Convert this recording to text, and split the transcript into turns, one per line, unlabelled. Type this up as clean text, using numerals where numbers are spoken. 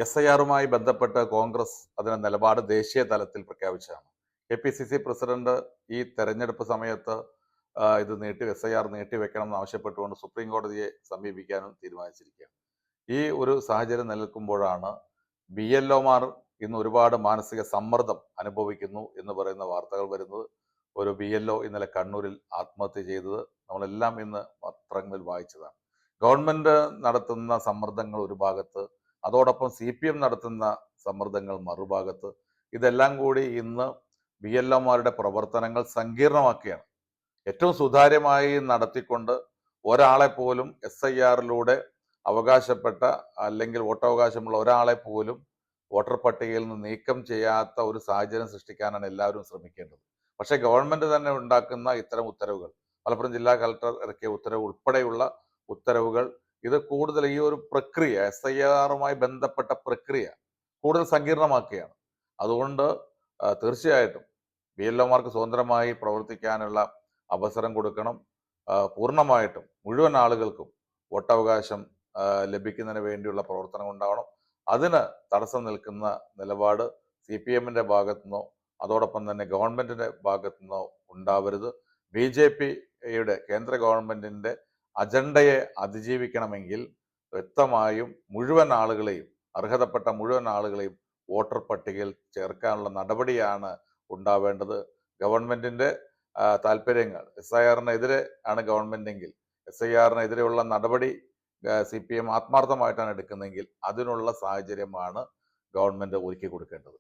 എസ്.ഐ.ആറുമായി ബന്ധപ്പെട്ട് കോൺഗ്രസ് അതിന്റെ നിലപാട് ദേശീയ തലത്തിൽ പ്രഖ്യാപിച്ചതാണ്. കെ.പി.സി.സി പ്രസിഡന്റ് ഈ തെരഞ്ഞെടുപ്പ് സമയത്ത് ഇത് എസ്.ഐ.ആർ നീട്ടിവെക്കണം എന്ന് ആവശ്യപ്പെട്ടുകൊണ്ട് സുപ്രീം കോടതിയെ സമീപിക്കാനും തീരുമാനിച്ചിരിക്കുകയാണ്. ഈ ഒരു സാഹചര്യം നിലനിൽക്കുമ്പോഴാണ് ബി.എൽ.ഒമാർ ഇന്ന് ഒരുപാട് മാനസിക സമ്മർദ്ദം അനുഭവിക്കുന്നു എന്ന് പറയുന്ന വാർത്തകൾ വരുന്നത്. ഒരു ബി.എൽ.ഒ ഇന്നലെ കണ്ണൂരിൽ ആത്മഹത്യ ചെയ്തത് നമ്മളെല്ലാം ഇന്ന് പത്രങ്ങളിൽ വായിച്ചതാണ്. ഗവൺമെന്റ് നടത്തുന്ന സമ്മർദ്ദങ്ങൾ ഒരു ഭാഗത്ത്, അതോടൊപ്പം CPM നടത്തുന്ന സമ്മർദ്ദങ്ങൾ മറുഭാഗത്ത്, ഇതെല്ലാം കൂടി ഇന്ന് ബി.എൽ.ഒമാരുടെ പ്രവർത്തനങ്ങൾ സങ്കീർണമാക്കുകയാണ്. ഏറ്റവും സുതാര്യമായി നടത്തിക്കൊണ്ട് ഒരാളെ പോലും SIRലൂടെ അവകാശപ്പെട്ട അല്ലെങ്കിൽ വോട്ടവകാശമുള്ള ഒരാളെ പോലും വോട്ടർ പട്ടികയിൽ നിന്ന് നീക്കം ചെയ്യാത്ത ഒരു സാഹചര്യം സൃഷ്ടിക്കാനാണ് എല്ലാവരും ശ്രമിക്കേണ്ടത്. പക്ഷേ ഗവൺമെന്റ് തന്നെ ഉണ്ടാക്കുന്ന ഇത്തരം ഉത്തരവുകൾ, മലപ്പുറം ജില്ലാ കളക്ടർ ഇറക്കിയ ഉത്തരവ് ഉൾപ്പെടെയുള്ള ഉത്തരവുകൾ, ഇത് കൂടുതൽ ഈ ഒരു പ്രക്രിയ SIRമായി ബന്ധപ്പെട്ട പ്രക്രിയ കൂടുതൽ സങ്കീർണമാക്കുകയാണ്. അതുകൊണ്ട് തീർച്ചയായിട്ടും BLOമാർക്ക് സ്വതന്ത്രമായി പ്രവർത്തിക്കാനുള്ള അവസരം കൊടുക്കണം. പൂർണ്ണമായിട്ടും മുഴുവൻ ആളുകൾക്കും വോട്ടവകാശം ലഭിക്കുന്നതിന് വേണ്ടിയുള്ള പ്രവർത്തനം ഉണ്ടാവണം. അതിന് തടസ്സം നിൽക്കുന്ന നിലപാട് CPMന്റെ ഭാഗത്തുനിന്നോ അതോടൊപ്പം തന്നെ ഗവൺമെന്റിന്റെ ഭാഗത്തുനിന്നോ ഉണ്ടാവരുത്. BJPയുടെ കേന്ദ്ര ഗവൺമെന്റിന്റെ അജണ്ടയെ അതിജീവിക്കണമെങ്കിൽ വ്യക്തമായും മുഴുവൻ ആളുകളെയും, അർഹതപ്പെട്ട മുഴുവൻ ആളുകളെയും വോട്ടർ പട്ടികയിൽ ചേർക്കാനുള്ള നടപടിയാണ് ഉണ്ടാവേണ്ടത്. ഗവൺമെന്റിന്റെ താല്പര്യങ്ങൾ, SIRനെതിരെ ആണ് ഗവൺമെന്റെങ്കിൽ SIRനെതിരെയുള്ള നടപടി CPM ആത്മാർത്ഥമായിട്ടാണ് എടുക്കുന്നതെങ്കിൽ അതിനുള്ള സാഹചര്യമാണ് ഗവൺമെന്റ് ഒരുക്കി കൊടുക്കേണ്ടത്.